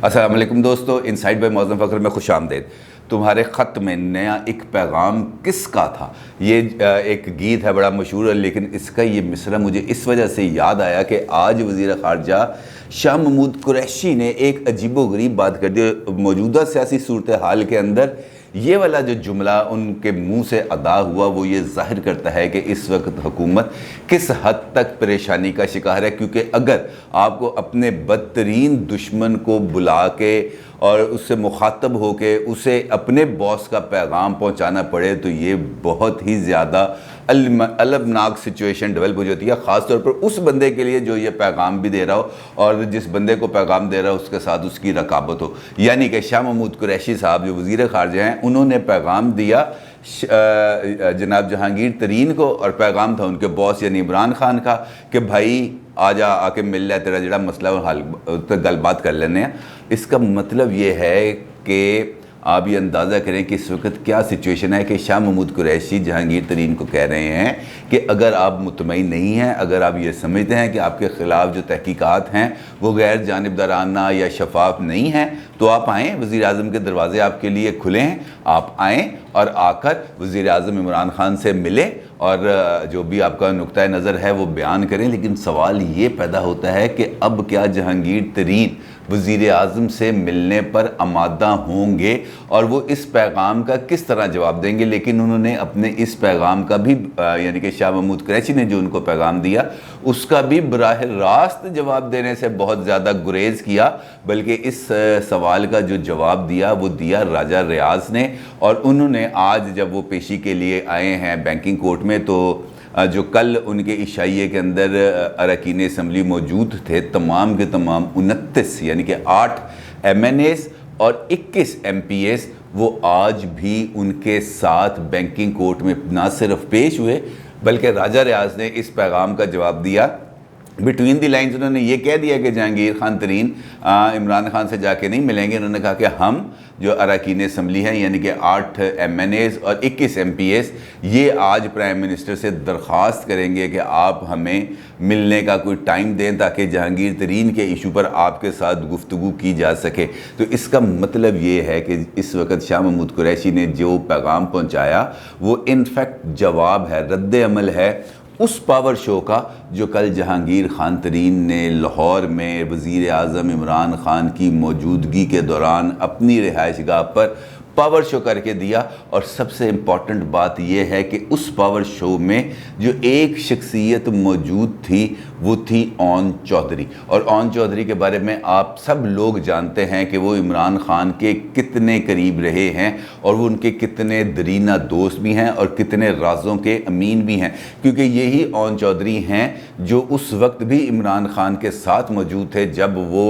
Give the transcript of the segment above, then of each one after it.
अस्सलाम वालेकुम दोस्तों, इनसाइड बाय मौज़म फ़खर में खुश आमदीद। तुम्हारे ख़त में नया एक पैगाम किसका था? ये एक गीत है बड़ा मशहूर है, लेकिन इसका ये मिसरा मुझे इस वजह से याद आया कि आज वज़ीर ख़ारजा शाह महमूद कुरैशी ने एक अजीबोगरीब बात कर दी। मौजूदा सियासी सूरत हाल के अंदर ये वाला जो जुमला उनके मुंह से अदा हुआ वो ये ज़ाहिर करता है कि इस वक्त हुकूमत किस हद तक परेशानी का शिकार है। क्योंकि अगर आपको अपने बदतरीन दुश्मन को बुला के और उससे मुखातब हो के उसे अपने बॉस का पैगाम पहुंचाना पड़े तो ये बहुत ही ज़्यादा अलमनाक सिचुएशन डेवलप हो जाती है, ख़ास तौर पर उस बंदे के लिए जो ये पैगाम भी दे रहा हो और जिस बंदे को पैगाम दे रहा हो उसके साथ उसकी रकाबत हो। यानी कि शाह महमूद कुरैशी साहब जो वज़ीर ख़ारजा हैं, उन्होंने पैगाम दिया जनाब जहांगीर तरीन को, और पैगाम था उनके बॉस यानी इमरान खान का कि भाई आजा आके मिल ले, तेरा जड़ा मसला हाल गलबात कर लेने हैं। इसका मतलब ये है कि आप ये अंदाज़ा करें कि इस वक्त क्या सिचुएशन है कि शाह महमूद कुरैशी जहांगीर तरीन को कह रहे हैं कि अगर आप मुतमईन नहीं हैं, अगर आप ये समझते हैं कि आपके ख़िलाफ़ जो तहकीकात हैं वो गैर जानिबदाराना या शफाफ नहीं हैं, तो आप आएँ, वज़ीर आज़म के दरवाज़े आपके लिए खुले हैं। आप आएँ और आकर वज़ीर आज़म इमरान खान से मिलें और जो भी आपका नुक्ता नज़र है वो बयान करें। लेकिन सवाल ये पैदा होता है कि अब क्या जहांगीर तरीन वज़ीर आज़म से मिलने पर आमादा होंगे और वो इस पैगाम का किस तरह जवाब देंगे? लेकिन उन्होंने अपने इस पैगाम का भी यानी कि शाह महमूद कुरैशी ने जो उनको पैगाम दिया उसका भी बराह रास्त जवाब देने से बहुत ज़्यादा गुरेज़ किया, बल्कि इस सवाल का जो जवाब दिया वो दिया राजा रियाज ने। और उन्होंने आज जब वो पेशी के लिए आए हैं बैंकिंग कोर्ट में, तो जो कल उनके इशाइये के अंदर अरकान असम्बली मौजूद थे, तमाम के तमाम 29 यानी कि 8 MNAs और 21 MPAs वो आज भी उनके साथ बैंकिंग कोर्ट में ना सिर्फ पेश हुए बल्कि राजा रियाज ने इस पैगाम का जवाब दिया। बिटवीन दी लाइन्स उन्होंने ये कह दिया कि जहांगीर खान तरीन इमरान खान से जाके नहीं मिलेंगे। उन्होंने कहा कि हम जो अरकान असम्बली हैं यानी कि 8 MNAs और 21 MPAs ये आज प्राइम मिनिस्टर से दरख्वास्त करेंगे कि आप हमें मिलने का कोई टाइम दें ताकि जहांगीर तरीन के इशू पर आपके साथ गुफ्तगू की जा सके। तो इसका मतलब ये है कि इस वक्त शाह महमूद कुरैशी ने जो पैगाम पहुँचाया वो इनफैक्ट जवाब है, रद्द अमल है उस पावर शो का जो कल जहांगीर खान तरीन ने लाहौर में वज़ीर आज़म इमरान खान की मौजूदगी के दौरान अपनी रिहाइशगाह पर पावर शो करके दिया। और सबसे इम्पॉर्टेंट बात यह है कि उस पावर शो में जो एक शख्सियत मौजूद थी वो थी ओन चौधरी। और ओन चौधरी के बारे में आप सब लोग जानते हैं कि वो इमरान खान के कितने करीब रहे हैं और वो उनके कितने दरीना दोस्त भी हैं और कितने राज़ों के अमीन भी हैं, क्योंकि यही ओन चौधरी हैं जो उस वक्त भी इमरान खान के साथ मौजूद थे जब वो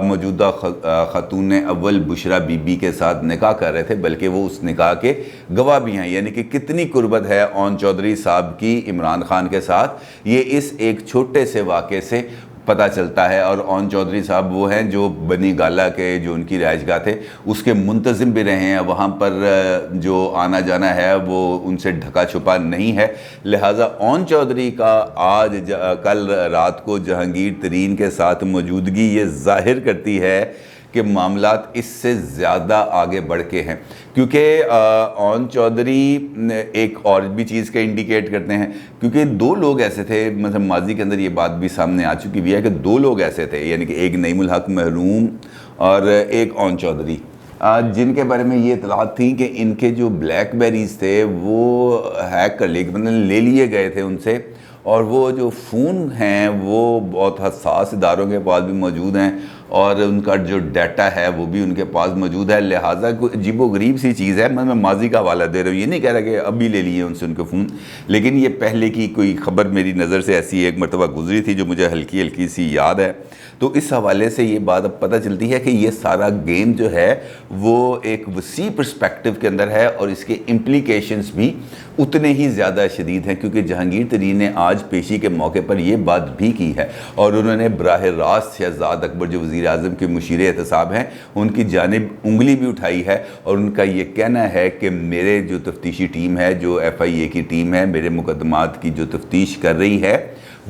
मौजूदा ख़ातून अव्वल बुशरा बीबी के साथ निकाह कर रहे थे, बल्कि वो उस निकाह के गवाह भी हैं। यानी कि कितनी कुर्बत है ओन चौधरी साहब की इमरान खान के साथ, ये इस एक छोटे से वाक़े से पता चलता है। और ओन चौधरी साहब वो हैं जो बनी गाला के जो उनकी रिहाइशगाह थे उसके मुंतज़िम भी रहे हैं, वहाँ पर जो आना जाना है वो उनसे ढका छुपा नहीं है। लिहाजा ओन चौधरी का आज कल रात को जहांगीर तरीन के साथ मौजूदगी ये ज़ाहिर करती है कि मामलात इससे ज़्यादा आगे बढ़ के हैं। क्योंकि ओन चौधरी एक और भी चीज़ का इंडिकेट करते हैं, क्योंकि 2 लोग ऐसे थे, मतलब माजी के अंदर ये बात भी सामने आ चुकी हुई है कि 2 लोग ऐसे थे, यानी कि एक नईमुल हक महरूम और एक ओन चौधरी, जिनके बारे में ये इतलात थी कि इनके जो ब्लैकबेरीज थे वो हैक कर लिए, मतलब ले लिए गए थे उनसे, और वो जो फ़ोन हैं वो बहुत हसास इदारों के पास भी मौजूद हैं और उनका जो डाटा है वो भी उनके पास मौजूद है। लिहाजा कोई अजीबोगरीब सी चीज़ है। मैं माजी का हवाला दे रहा हूँ, ये नहीं कह रहा कि अभी ले लिए उनसे उनके फ़ोन, लेकिन ये पहले की कोई ख़बर मेरी नज़र से ऐसी एक मरतबा गुजरी थी जो मुझे हल्की हल्की सी याद है। तो इस हवाले से ये बात अब पता चलती है कि ये सारा गेम जो है वो एक वसी पर्सपेक्टिव के अंदर है और इसके इम्प्लीकेशंस भी उतने ही ज़्यादा शदीद हैं। क्योंकि जहांगीर तरीन ने आज पेशी के मौके पर यह बात भी की है और उन्होंने बराह रास्त शहजाद अकबर जो वज़ीर आज़म के मुशीर एहतसाब हैं उनकी जानिब उंगली भी उठाई है और उनका ये कहना है कि मेरे जो तफ्तीशी टीम है, जो FIA की टीम है, मेरे मुकदमात की जो तफ्तीश कर रही है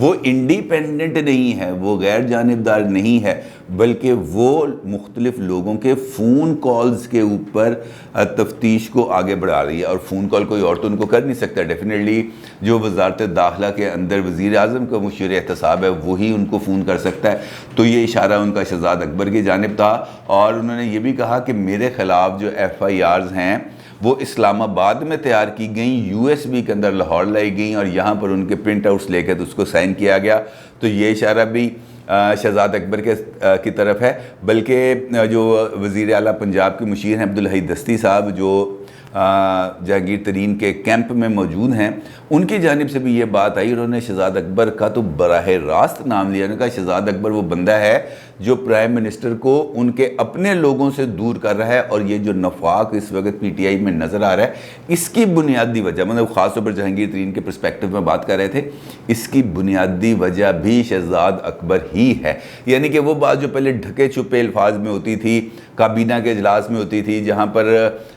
वो इंडिपेंडेंट नहीं है, वो गैर जानिबदार नहीं है, बल्कि वो मुख्तलिफ लोगों के फ़ोन कॉल्स के ऊपर तफ्तीश को आगे बढ़ा रही है। और फ़ोन कॉल कोई और तो उनको कर नहीं सकता। डेफिनेटली जो वजारत दाखिला के अंदर वज़ीर आज़म का मुशीर एहतसाब है वही उनको फ़ोन कर सकता है। तो ये इशारा उनका शहजाद अकबर की जानिब था। और उन्होंने ये भी कहा कि मेरे ख़िलाफ़ जो FIRs हैं वो इस्लामाबाद में तैयार की गई, USB के अंदर लाहौर लाई गई और यहाँ पर उनके प्रिंट आउट्स लेकर तो उसको साइन किया गया। तो ये इशारा भी शहजाद अकबर की तरफ है। बल्कि जो वज़ीर आला पंजाब के मुशीर हैं अब्दुल हई दस्ती साहब, जो जहांगीर तरीन के कैंप में मौजूद हैं, उनकी जानिब से भी ये बात आई। उन्होंने शहजाद अकबर का तो बराह रास्त नाम लिया। उन्होंने कहा शहजाद अकबर वो बंदा है जो प्राइम मिनिस्टर को उनके अपने लोगों से दूर कर रहा है। और ये जो नफाक इस वक्त PTI में नज़र आ रहा है, इसकी बुनियादी वजह, मतलब ख़ास तौर पर जहांगीर तरीन के पर्सपेक्टिव में बात कर रहे थे, इसकी बुनियादी वजह भी शहजाद अकबर ही है। यानी कि वो बात जो पहले ढके छुपे अल्फाज में होती थी, काबीना के इजलास में होती थी, जहाँ पर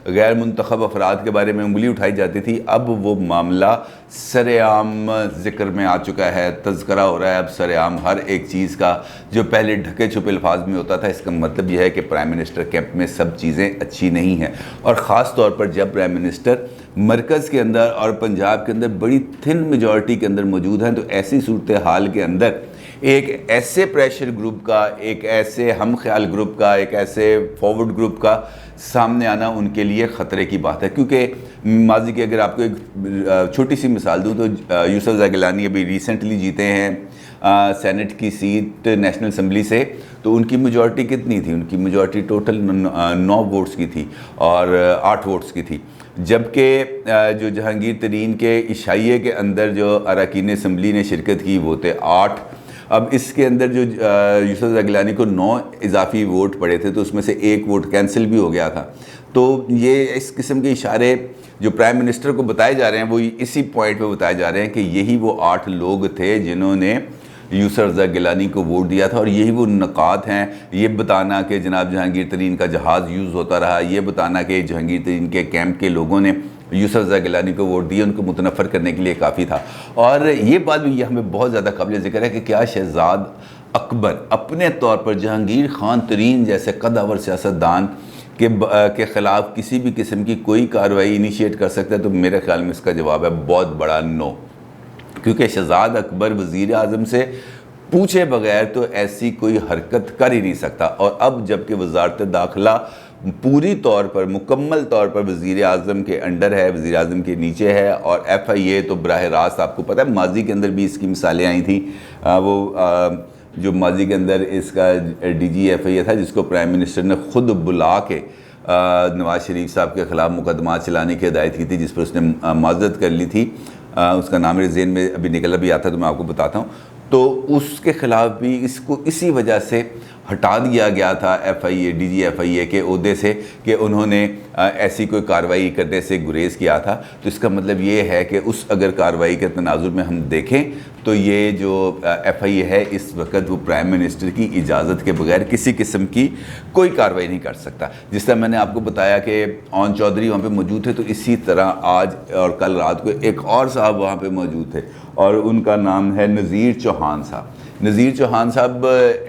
गैर मुंतखब अफराद के बारे में उंगली उठाई जाती थी, अब वो मामला सरेआम ज़िक्र में आ चुका है, तज़करा हो रहा है अब सरेआम हर एक चीज़ का, जो पहले ढके छुपे अल्फाज में होता था। इसका मतलब यह है कि प्राइम मिनिस्टर कैंप में सब चीज़ें अच्छी नहीं हैं। और ख़ास तौर पर जब प्राइम मिनिस्टर मरकज़ के अंदर और पंजाब के अंदर बड़ी थिन मेजॉरिटी के अंदर मौजूद हैं, तो ऐसी सूरत हाल के अंदर एक ऐसे प्रेशर ग्रुप का, एक ऐसे हम ख्याल ग्रुप का, एक ऐसे फॉरवर्ड ग्रुप का सामने आना उनके लिए ख़तरे की बात है। क्योंकि माजी की अगर आपको एक छोटी सी मिसाल दूँ तो यूसुफ ज़ई गिलानी अभी रिसेंटली जीते हैं सेनेट की सीट नेशनल असम्बली से, तो उनकी मेजॉरिटी कितनी थी? उनकी मेजॉरिटी टोटल 9 वोट्स की थी और 8 वोट्स की थी। जबकि जो जहांगीर तरीन के इशाइये के अंदर जो अरकान असम्बली ने शिरकत की वो थे 8। अब इसके अंदर जो यूसुफ ज़ई गिलानी को 9 इजाफी वोट पड़े थे, तो उसमें से 1 वोट कैंसिल भी हो गया था। तो ये इस किस्म के इशारे जो प्राइम मिनिस्टर को बताए जा रहे हैं वो इसी पॉइंट पे बताए जा रहे हैं कि यही वो 8 लोग थे जिन्होंने यूसुफ ज़ई गिलानी को वोट दिया था। और यही वो नकात हैं, ये बताना कि जनाब जहांगीर तरीन का जहाज़ यूज़ होता रहा, ये बताना कि जहांगीर तरीन के कैंप के लोगों ने यूसुफ ज़ई गिलानी को वोट दिए, उनको मुतनफ़र करने के लिए काफ़ी था। और ये बात भी यहाँ में बहुत ज़्यादा काबिल ज़िक्र है कि क्या शहजाद अकबर अपने तौर पर जहांगीर खान तरीन जैसे कदावर सियासतदान के ख़िलाफ़ किसी भी किस्म की कोई कार्रवाई इनिशिएट कर सकता है? तो मेरे ख्याल में इसका जवाब है बहुत बड़ा नो। क्योंकि शहजाद अकबर वज़ीर आज़म से पूछे बगैर तो ऐसी कोई हरकत कर ही नहीं सकता। और अब जबकि वज़ारत दाखिला पूरी तौर पर मुकम्मल तौर पर वज़ीर आज़म के अंडर है, वज़ीर आज़म के नीचे है, और FIA तो बराह रास्त आपको पता है माजी के अंदर भी इसकी मिसालें आई थी। जो माजी के अंदर इसका DG FIA था जिसको प्राइम मिनिस्टर ने ख़ुद बुला के नवाज़ शरीफ साहब के ख़िलाफ़ मुकदमा चलाने की हिदायत की थी, जिस पर उसने माज़रत कर ली थी। उसका नाम मेरे ज़हन में अभी निकला भी आता तो मैं आपको बताता हूँ। तो उसके ख़िलाफ़ भी इसको इसी वजह से हटा दिया गया था DG FIA के ओहदे से कि उन्होंने ऐसी कोई कार्रवाई करने से गुरेज़ किया था। तो इसका मतलब ये है कि उस अगर कार्रवाई के तनाजुर में हम देखें तो ये जो FIA है इस वक्त वो प्राइम मिनिस्टर की इजाज़त के बगैर किसी किस्म की कोई कार्रवाई नहीं कर सकता। जिस तरह मैंने आपको बताया कि ओन चौधरी वहाँ पे मौजूद थे, तो इसी तरह आज और कल रात को एक और साहब वहाँ पे मौजूद थे और उनका नाम है नज़ीर चौहान साहब। नज़ीर चौहान साहब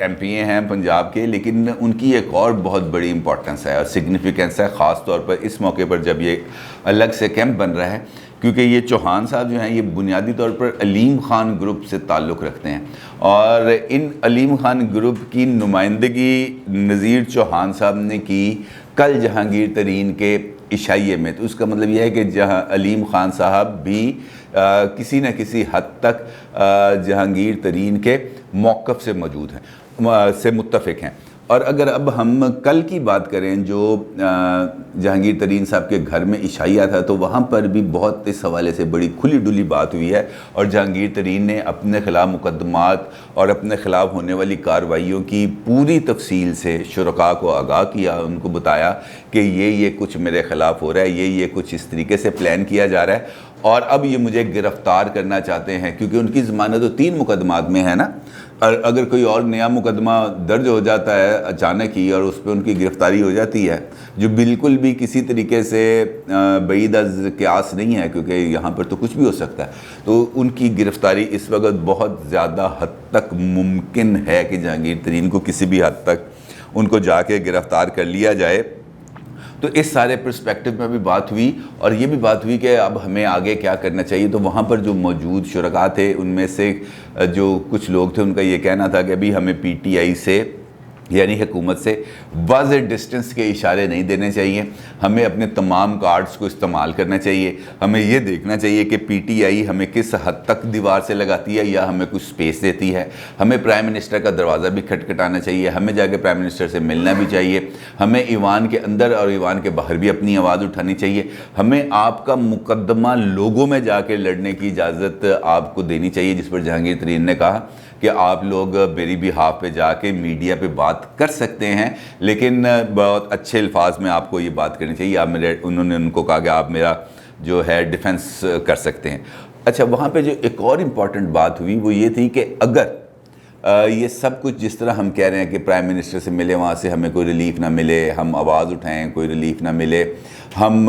MPA हैं पंजाब के, लेकिन उनकी एक और बहुत बड़ी इंपॉर्टेंस है और सिग्निफिकेंस है, ख़ास तौर पर इस मौके पर जब ये अलग से कैंप बन रहा है। क्योंकि ये चौहान साहब जो हैं ये बुनियादी तौर पर अलीम ख़ान ग्रुप से ताल्लुक़ रखते हैं और इन अलीम ख़ान ग्रुप की नुमाइंदगी नज़ीर चौहान साहब ने की कल जहांगीर तरीन के इशाइये में। तो उसका मतलब यह है कि जहाँ अलीम ख़ान साहब भी किसी न किसी हद तक जहांगीर तरीन के मौक़िफ़ से मौजूद हैं, से मुत्तफ़िक हैं। और अगर अब हम कल की बात करें जो जहांगीर तरीन साहब के घर में इशाइया था, तो वहाँ पर भी बहुत इस हवाले से बड़ी खुली डुली बात हुई है और जहांगीर तरीन ने अपने ख़िलाफ़ मुकदमात और अपने ख़िलाफ़ होने वाली कार्रवाइयों की पूरी तफसील से शुरका को आगाह किया, उनको बताया कि ये कुछ मेरे ख़िलाफ़ हो रहा है, ये कुछ इस तरीके से प्लान किया जा रहा है। और अब ये मुझे गिरफ्तार करना चाहते हैं, क्योंकि उनकी ज़मानत तो 3 मुकदमात में है ना। और अगर कोई और नया मुकदमा दर्ज हो जाता है अचानक ही और उस पर उनकी गिरफ्तारी हो जाती है, जो बिल्कुल भी किसी तरीके से बईद अज़ क़यास नहीं है, क्योंकि यहाँ पर तो कुछ भी हो सकता है, तो उनकी गिरफ्तारी इस वक्त बहुत ज़्यादा हद तक मुमकिन है कि जहांगीर तरीन को किसी भी हद तक उनको जाके गिरफ़्तार कर लिया जाए। तो इस सारे पर्सपेक्टिव में भी बात हुई और ये भी बात हुई कि अब हमें आगे क्या करना चाहिए। तो वहाँ पर जो मौजूद शुरका थे उनमें से जो कुछ लोग थे उनका ये कहना था कि अभी हमें पीटीआई से यानी हुकूमत से वाज़े डिस्टेंस के इशारे नहीं देने चाहिए, हमें अपने तमाम कार्ड्स को इस्तेमाल करना चाहिए, हमें ये देखना चाहिए कि पीटीआई हमें किस हद तक दीवार से लगाती है या हमें कुछ स्पेस देती है, हमें प्राइम मिनिस्टर का दरवाज़ा भी खटखटाना चाहिए, हमें जाके प्राइम मिनिस्टर से मिलना भी चाहिए, हमें ईवान के अंदर और ईवान के बाहर भी अपनी आवाज़ उठानी चाहिए, हमें आपका मुकदमा लोगों में जाके लड़ने की इजाज़त आपको देनी चाहिए, जिस पर जहांगीर तरीन ने कहा कि आप लोग मेरी बिहाफ पे जाके मीडिया पे बात कर सकते हैं, लेकिन बहुत अच्छे अल्फाज में आपको ये बात करनी चाहिए। आप मेरे उन्होंने उनको कहा कि आप मेरा जो है डिफेंस कर सकते हैं। अच्छा, वहाँ पे जो एक और इम्पॉर्टेंट बात हुई वो ये थी कि अगर ये सब कुछ जिस तरह हम कह रहे हैं कि प्राइम मिनिस्टर से मिले, वहाँ से हमें कोई रिलीफ ना मिले, हम आवाज़ उठाएं कोई रिलीफ ना मिले, हम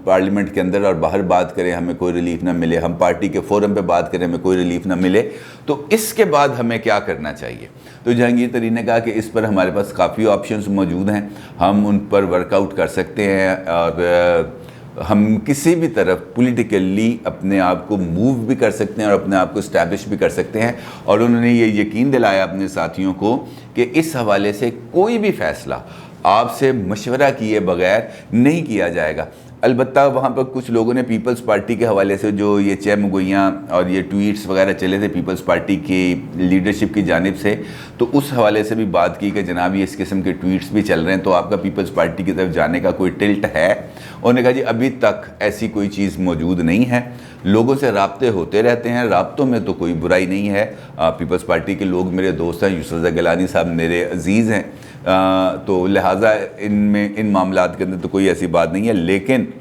पार्लियामेंट के अंदर और बाहर बात करें हमें कोई रिलीफ ना मिले, हम पार्टी के फोरम पे बात करें हमें कोई रिलीफ ना मिले, तो इसके बाद हमें क्या करना चाहिए। तो जहांगीर तरीन ने कहा कि इस पर हमारे पास काफ़ी ऑप्शंस मौजूद हैं, हम उन पर वर्कआउट कर सकते हैं और हम किसी भी तरफ पॉलिटिकली अपने आप को मूव भी कर सकते हैं और अपने आप को इस्टेब्लिश भी कर सकते हैं। और उन्होंने ये यकीन दिलाया अपने साथियों को कि इस हवाले से कोई भी फ़ैसला आपसे मशवरा किए बगैर नहीं किया जाएगा। अलबत्ता वहाँ पर कुछ लोगों ने पीपल्स पार्टी के हवाले से जो ये चहमगोइयाँ और ये ट्वीट्स वगैरह चले थे पीपल्स पार्टी की लीडरशिप की जानिब से, तो उस हवाले से भी बात की कि जनाब ये इस किस्म के ट्वीट्स भी चल रहे हैं, तो आपका पीपल्स पार्टी की तरफ जाने का कोई टिल्ट है। उन्होंने कहा जी अभी तक ऐसी कोई चीज़ मौजूद नहीं है, लोगों से राब्ते होते रहते हैं, राब्तों में तो कोई बुराई नहीं है। पीपल्स पार्टी के लोग मेरे दोस्त हैं, यूसुफ गिलानी साहब मेरे अजीज़ हैं, तो लिहाजा इन मामलात के अंदर तो कोई ऐसी बात नहीं है। लेकिन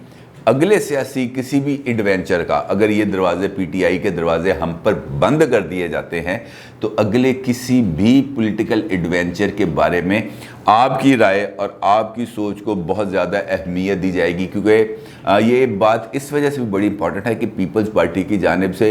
अगले सियासी किसी भी एडवेंचर का अगर ये दरवाज़े पीटीआई के दरवाज़े हम पर बंद कर दिए जाते हैं, तो अगले किसी भी पॉलिटिकल एडवेंचर के बारे में आपकी राय और आपकी सोच को बहुत ज़्यादा अहमियत दी जाएगी। क्योंकि ये बात इस वजह से भी बड़ी इंपॉर्टेंट है कि पीपल्स पार्टी की जानिब से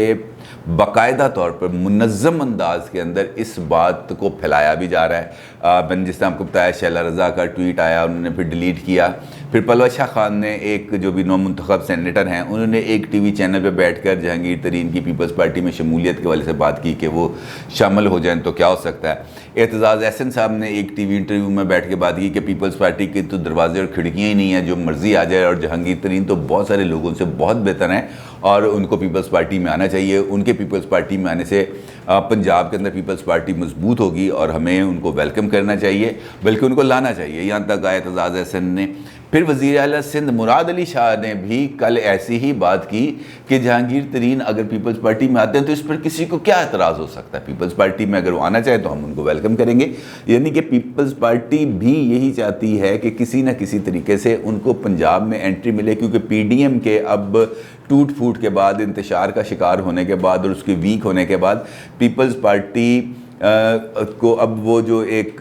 बाकायदा तौर पर मुनज़्ज़म अंदाज के अंदर इस बात को फैलाया भी जा रहा है। मैंने जिस तरह आपको बताया शैला रज़ा का ट्वीट आया, उन्होंने फिर डिलीट किया, फिर पलवा शाह खान ने एक जो भी नौमुंतखब सेनेटर हैं उन्होंने एक टीवी चैनल पे बैठकर जहांगीर तरीन की पीपल्स पार्टी में शमूलियत के वाले से बात की कि वो शामिल हो जाएं तो क्या हो सकता है। एतजाज़ एहसन साहब ने एक टीवी इंटरव्यू में बैठ के बात की कि पीपल्स पार्टी के तो दरवाजे और खिड़कियाँ ही नहीं है, जो मर्ज़ी आ जाए, और जहांगीर तरीन तो बहुत सारे लोगों से बहुत बेहतर हैं और उनको पीपल्स पार्टी में आना चाहिए। उनके पीपल्स पार्टी में आने से पंजाब के अंदर पीपल्स पार्टी मजबूत होगी और हमें उनको वेलकम करना चाहिए, बल्कि उनको लाना चाहिए। यहाँ तक आया एतजाज़ एहसन ने। फिर वज़ीर आला सिंध मुराद अली शाह ने भी कल ऐसी ही बात की कि जहांगीर तरीन अगर पीपल्स पार्टी में आते हैं तो इस पर किसी को क्या एतराज़ हो सकता है, पीपल्स पार्टी में अगर वो आना चाहे तो हम उनको वेलकम करेंगे। यानी कि पीपल्स पार्टी भी यही चाहती है कि किसी न किसी तरीके से उनको पंजाब में एंट्री मिले, क्योंकि पीडीएम के अब टूट फूट के बाद, इंतशार का शिकार होने के बाद और उसके वीक होने के बाद पीपल्स पार्टी को अब वो जो एक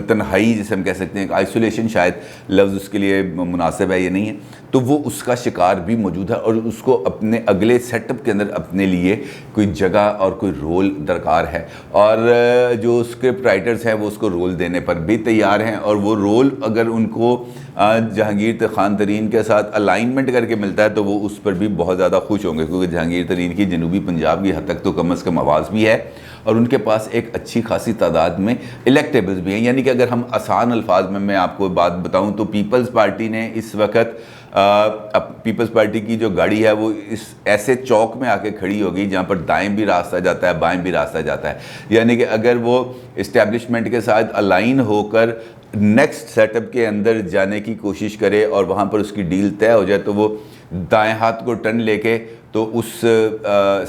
तन्हाई जिसे हम कह सकते हैं, आइसोलेशन शायद लफ्ज़ उसके लिए मुनासिब है, ये नहीं है, तो वो उसका शिकार भी मौजूद है और उसको अपने अगले सेटअप के अंदर अपने लिए कोई जगह और कोई रोल दरकार है। और जो स्क्रिप्ट राइटर्स हैं वो उसको रोल देने पर भी तैयार हैं, और वो रोल अगर उनको जहांगीर खान तरीन के साथ अलाइनमेंट करके मिलता है तो वो उस पर भी बहुत ज़्यादा खुश होंगे, क्योंकि जहांगीर तरीन की जनूबी पंजाब की हद तक तो कम अज़ कम आवाज़ भी है और उनके पास एक अच्छी खासी तादाद में इलेक्टेबल्स भी हैं। यानी कि अगर हम आसान अल्फाज में मैं आपको बात बताऊं तो पीपल्स पार्टी ने इस वक्त पीपल्स पार्टी की जो गाड़ी है वो इस ऐसे चौक में आके खड़ी होगी जहाँ पर दाएं भी रास्ता जाता है, बाएं भी रास्ता जाता है। यानी कि अगर वो इस्टेब्लिशमेंट के साथ अलाइन होकर नेक्स्ट सेटअप के अंदर जाने की कोशिश करे और वहाँ पर उसकी डील तय हो जाए तो वो दाएं हाथ को टर्न लेके तो उस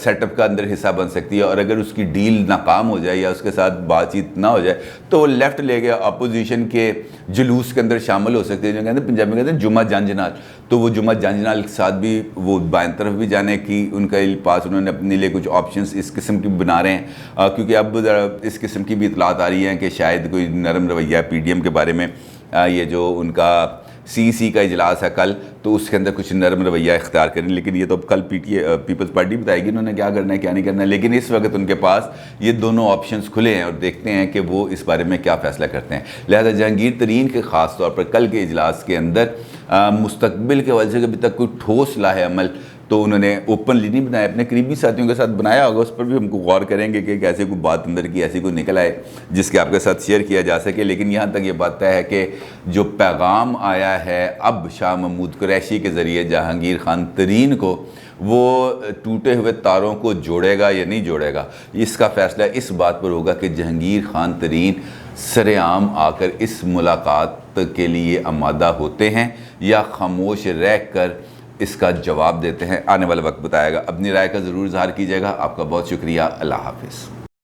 सेटअप का अंदर हिस्सा बन सकती है, और अगर उसकी डील नाकाम हो जाए या उसके साथ बातचीत ना हो जाए तो वो लेफ़्ट लेके अपोजिशन के जुलूस के अंदर शामिल हो सकती है, जो कहते हैं पंजाबी में कहते हैं जुमा जंजनाल। तो वो जुमा जंजनाल के साथ भी वो बाएं तरफ भी जाने की उनके पास उन्होंने अपने लिए कुछ ऑप्शंस इस किस्म की बना रहे हैं, क्योंकि अब इस किस्म की भी इतलात आ रही हैं कि शायद कोई नरम रवैया PDM के बारे में, ये जो उनका CEC का इजलास है कल, तो उसके अंदर कुछ नरम रवैया इख्तियार करें। लेकिन ये तो अब कल पीपल्स पार्टी बताएगी उन्होंने क्या करना है क्या नहीं करना है। लेकिन इस वक्त उनके पास ये दोनों ऑप्शंस खुले हैं और देखते हैं कि वो इस बारे में क्या फ़ैसला करते हैं। लिहाजा जहांगीर तरीन के ख़ास तौर पर कल के इजलास के अंदर मुस्तकबिल के हवाले से अभी तक कोई ठोस लाहे अमल तो उन्होंने ओपनली नहीं बनाया, अपने करीबी साथियों के साथ बनाया होगा, उस पर भी हमको गौर करेंगे कि कैसे कोई बात अंदर की ऐसी कोई निकल आए जिसके आपके साथ शेयर किया जा सके। लेकिन यहाँ तक ये बात तय है कि जो पैगाम आया है अब शाह महमूद कुरैशी के ज़रिए जहांगीर खान तरीन को, वो टूटे हुए तारों को जोड़ेगा या नहीं जोड़ेगा, इसका फ़ैसला इस बात पर होगा कि जहांगीर खान तरीन सरेआम आकर इस मुलाकात के लिए आमादा होते हैं या खामोश रह कर इसका जवाब देते हैं। आने वाला वक्त बताएगा। अपनी राय का ज़रूर इज़हार कीजिएगा। आपका बहुत शुक्रिया। अल्लाह हाफ़िज़।